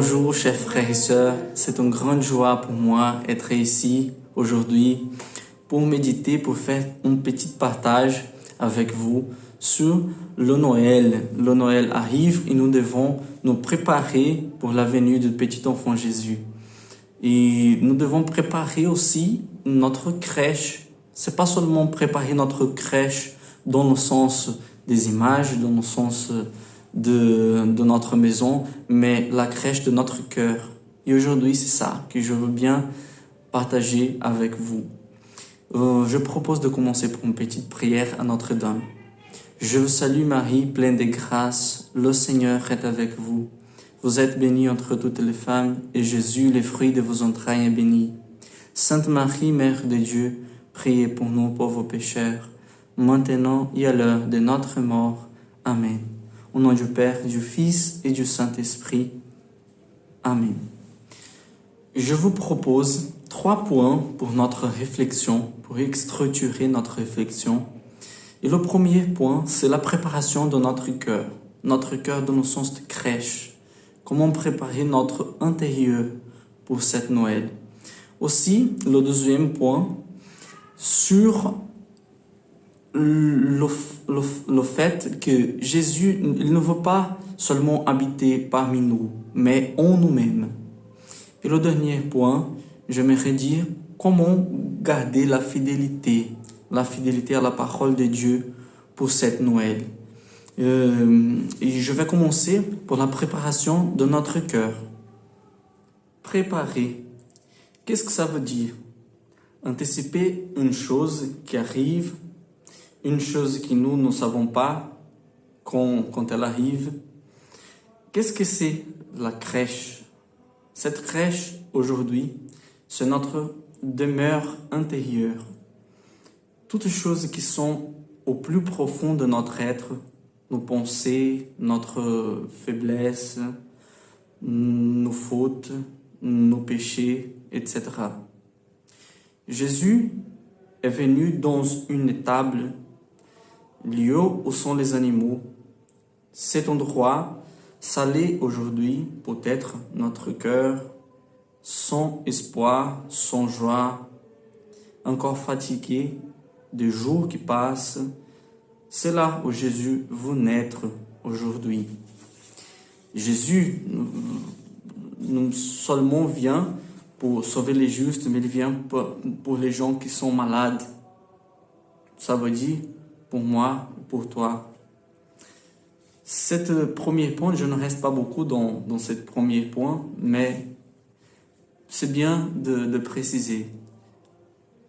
Bonjour chers frères et sœurs, c'est une grande joie pour moi d'être ici aujourd'hui pour méditer, pour faire un petit partage avec vous sur le Noël. Le Noël arrive et nous devons nous préparer pour la venue du petit enfant Jésus. Et nous devons préparer aussi notre crèche. C'est pas seulement préparer notre crèche dans le sens des images, dans le sens de notre maison, mais la crèche de notre cœur. Et aujourd'hui, c'est ça que je veux bien partager avec vous. Je propose de commencer par une petite prière à Notre-Dame. Je vous salue Marie, pleine de grâce, le Seigneur est avec vous. Vous êtes bénie entre toutes les femmes, et Jésus, le fruit de vos entrailles, est béni. Sainte Marie, Mère de Dieu, priez pour nous pauvres pécheurs, maintenant et à l'heure de notre mort. Amen. Au nom du Père, du Fils et du Saint-Esprit. Amen. Je vous propose 3 points pour notre réflexion, pour structurer notre réflexion. Et le premier point, c'est la préparation de notre cœur dans le sens de crèche. Comment préparer notre intérieur pour cette Noël. Aussi, le deuxième point, sur le fait que Jésus, il ne veut pas seulement habiter parmi nous, mais en nous-mêmes. Et le dernier point, j'aimerais dire comment garder la fidélité à la parole de Dieu pour cette Noël. Et je vais commencer pour la préparation de notre cœur. Préparer. Qu'est-ce que ça veut dire? Anticiper une chose qui arrive, une chose que nous ne savons pas quand elle arrive. Qu'est-ce que c'est la crèche? Cette crèche, aujourd'hui, c'est notre demeure intérieure. Toutes les choses qui sont au plus profond de notre être, nos pensées, notre faiblesse, nos fautes, nos péchés, etc. Jésus est venu dans une étable, lieu où sont les animaux. Cet endroit salé aujourd'hui peut-être notre cœur, sans espoir, sans joie, encore fatigué des jours qui passent. C'est là où Jésus veut naître aujourd'hui. Jésus non seulement vient pour sauver les justes, mais il vient pour les gens qui sont malades. Ça veut dire pour moi, pour toi. Cet premier point, je ne reste pas beaucoup dans ce premier point, mais c'est bien de préciser.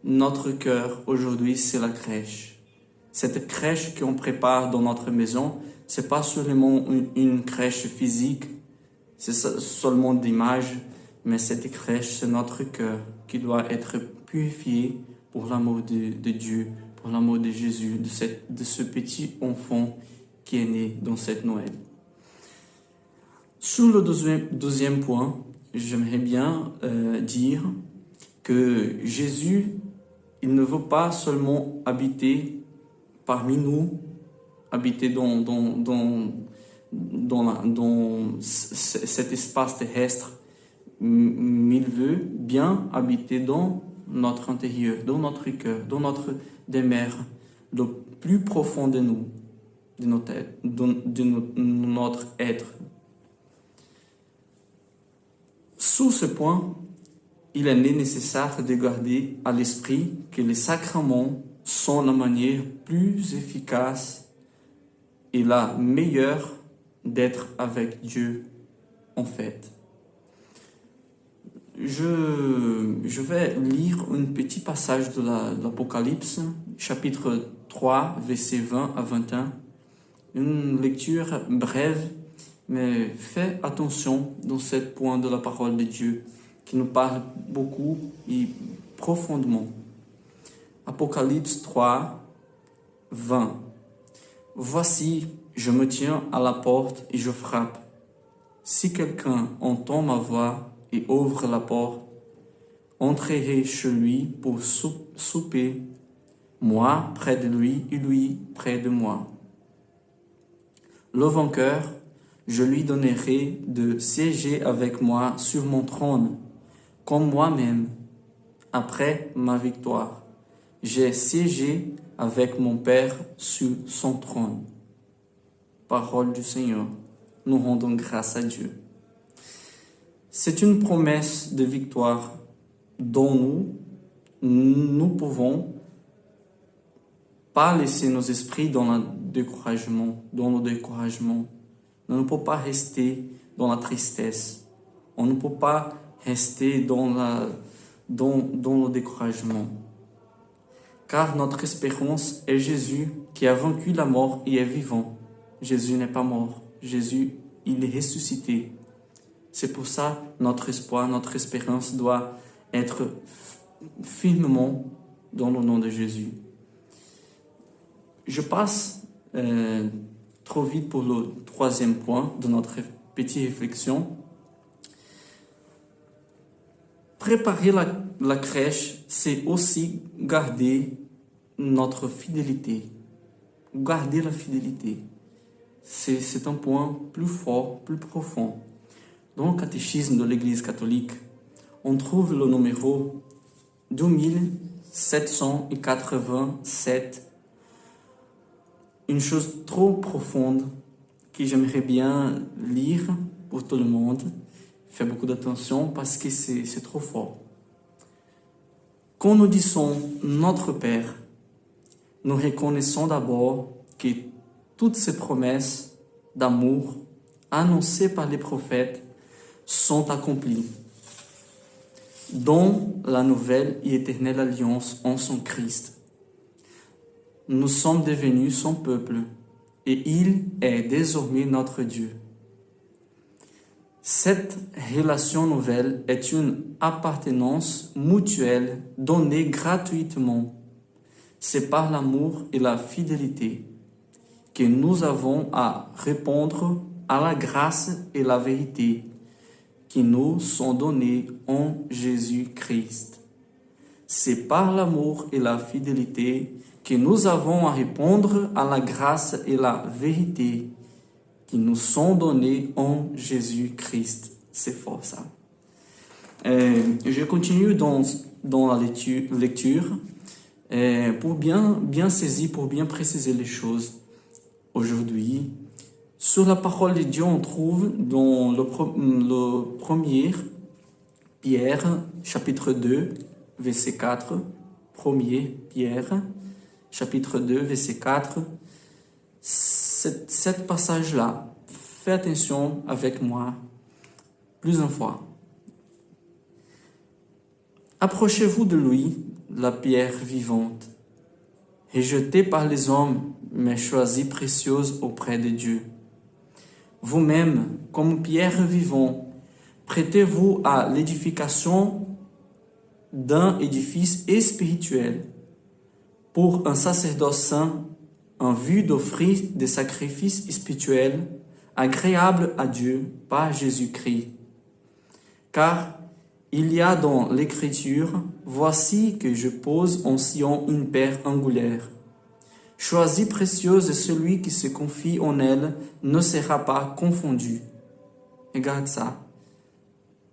Notre cœur aujourd'hui, c'est la crèche. Cette crèche qu'on prépare dans notre maison, c'est pas seulement une crèche physique, c'est seulement d'image, mais cette crèche, c'est notre cœur qui doit être purifié pour l'amour de Dieu, pour l'amour de Jésus, de ce petit enfant qui est né dans cette Noël. Sur le deuxième point, j'aimerais bien dire que Jésus, il ne veut pas seulement habiter parmi nous, habiter dans cet espace terrestre, mais il veut bien habiter dans notre intérieur, dans notre cœur, dans notre demeure, le plus profond de nous, de notre être. Sous ce point, il est nécessaire de garder à l'esprit que les sacrements sont la manière plus efficace et la meilleure d'être avec Dieu en fait. Je vais lire un petit passage de l'Apocalypse, chapitre 3, versets 20 à 21. Une lecture brève, mais fais attention dans ce point de la parole de Dieu qui nous parle beaucoup et profondément. Apocalypse 3, 20. Voici, je me tiens à la porte et je frappe. Si quelqu'un entend ma voix et ouvre la porte, entrerai chez lui pour souper, moi près de lui et lui près de moi. Le vainqueur, Je lui donnerai de siéger avec moi sur mon trône, comme moi-même, après ma victoire. J'ai siégé avec mon Père sur son trône. Parole du Seigneur. Nous rendons grâce à Dieu. C'est une promesse de victoire dont nous pouvons pas laisser nos esprits dans le découragement. Nous ne pouvons pas rester dans la tristesse. On ne peut pas rester dans le découragement. Car notre espérance est Jésus qui a vaincu la mort et est vivant. Jésus n'est pas mort. Jésus, il est ressuscité. C'est pour ça notre espoir, notre espérance doit être fermement dans le nom de Jésus. Je passe trop vite pour le troisième point de notre petite réflexion. Préparer la crèche, c'est aussi garder notre fidélité. Garder la fidélité. C'est un point plus fort, plus profond. Dans le catéchisme de l'Église catholique, on trouve le numéro 2787. Une chose trop profonde que j'aimerais bien lire pour tout le monde. Faites beaucoup d'attention parce que c'est trop fort. Quand nous disons notre Père, nous reconnaissons d'abord que toutes ces promesses d'amour annoncées par les prophètes sont accomplies dans la nouvelle et éternelle alliance en son Christ. Nous sommes devenus son peuple et il est désormais notre Dieu. Cette relation nouvelle est une appartenance mutuelle donnée gratuitement. C'est par l'amour et la fidélité que nous avons à répondre à la grâce et la vérité qui nous sont données en Jésus-Christ. C'est par l'amour et la fidélité que nous avons à répondre à la grâce et la vérité qui nous sont données en Jésus-Christ. C'est fort ça. Je continue dans la lecture pour bien saisir, pour bien préciser les choses. Aujourd'hui, sur la parole de Dieu, on trouve dans le premier Pierre, chapitre 2, verset 4. Premier Pierre, chapitre 2, verset 4. Cet passage-là, faites attention avec moi plusieurs fois. Approchez-vous de lui, la pierre vivante, rejetée par les hommes, mais choisie précieuse auprès de Dieu. Vous-même, comme pierre vivante, prêtez-vous à l'édification d'un édifice spirituel pour un sacerdoce saint en vue d'offrir des sacrifices spirituels agréables à Dieu par Jésus-Christ. Car il y a dans l'Écriture, « Voici que je pose en Sion une pierre angulaire. Choisie précieuse, et celui qui se confie en elle ne sera pas confondu. » Regarde ça.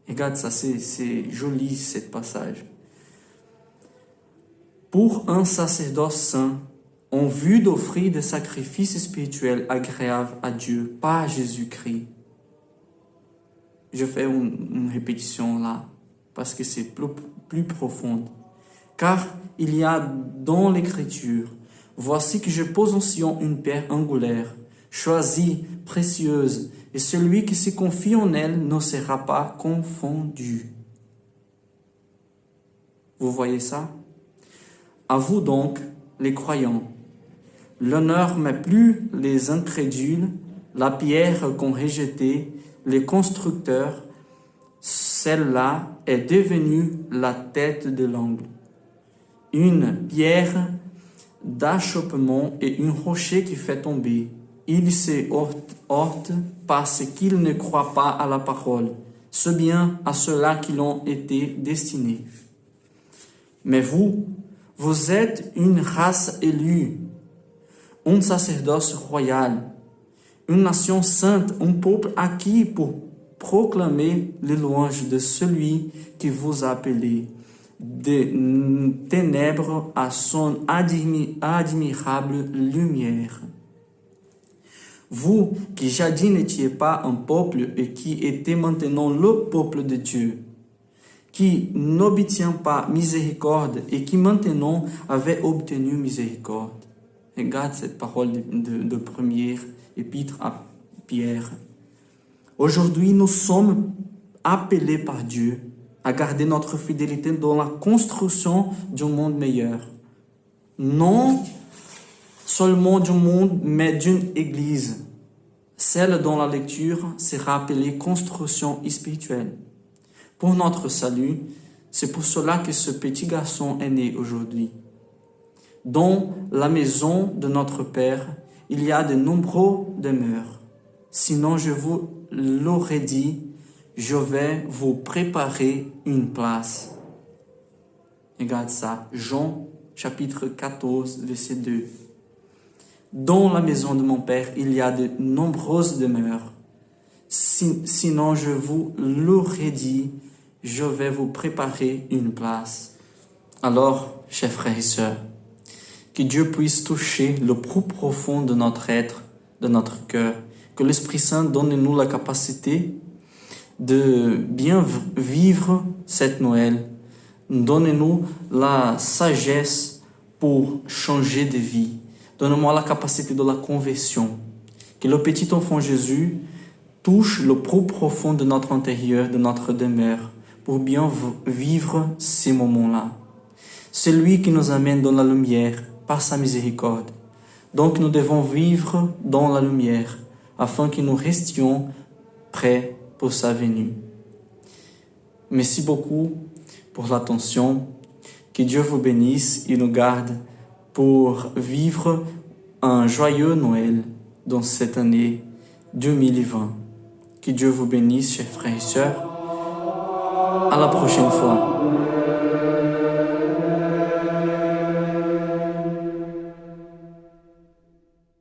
Regarde ça, c'est joli ce passage. Pour un sacerdoce saint, en vue d'offrir des sacrifices spirituels agréables à Dieu par Jésus-Christ. Je fais une répétition là, parce que c'est plus profond. Car il y a dans l'Écriture, « Voici que je pose en Sion une pierre angulaire, choisie, précieuse, et celui qui se confie en elle ne sera pas confondu. » Vous voyez ça? À vous donc, les croyants, l'honneur mais plus les incrédules, la pierre qu'ont rejetée les constructeurs, celle-là est devenue la tête de l'angle. Une pierre d'achoppement et un rocher qui fait tomber. Ils se heurtent parce qu'ils ne croient pas à la parole, ce bien à ceux-là qui l'ont été destinés. Mais vous êtes une race élue, un sacerdoce royal, une nation sainte, un peuple acquis pour proclamer les louanges de celui qui vous a appelé des ténèbres à son admirable lumière. Vous qui jadis n'étiez pas un peuple et qui étiez maintenant le peuple de Dieu, qui n'obtient pas miséricorde et qui maintenant avait obtenu miséricorde. Regarde cette parole de première épître à Pierre. Aujourd'hui, nous sommes appelés par Dieu à garder notre fidélité dans la construction d'un monde meilleur. Non seulement du monde, mais d'une église. Celle dont la lecture sera appelée construction spirituelle. Pour notre salut, c'est pour cela que ce petit garçon est né aujourd'hui. Dans la maison de notre Père, il y a de nombreuses demeures. Sinon, je vous l'aurais dit, je vais vous préparer une place. Regarde ça, Jean chapitre 14, verset 2. Dans la maison de mon Père, il y a de nombreuses demeures. Sinon, je vous l'aurais dit, je vais vous préparer une place. Alors, chers frères et sœurs, que Dieu puisse toucher le plus profond de notre être, de notre cœur. Que l'Esprit Saint donne-nous la capacité de bien vivre cette Noël. Donne-nous la sagesse pour changer de vie. Donne-moi la capacité de la conversion. Que le petit enfant Jésus touche le plus profond de notre intérieur, de notre demeure, pour bien vivre ces moments-là. C'est lui qui nous amène dans la lumière par sa miséricorde. Donc nous devons vivre dans la lumière afin que nous restions prêts pour sa venue. Merci beaucoup pour l'attention. Que Dieu vous bénisse et nous garde pour vivre un joyeux Noël dans cette année 2020. Que Dieu vous bénisse, chers frères et sœurs. À la prochaine fois.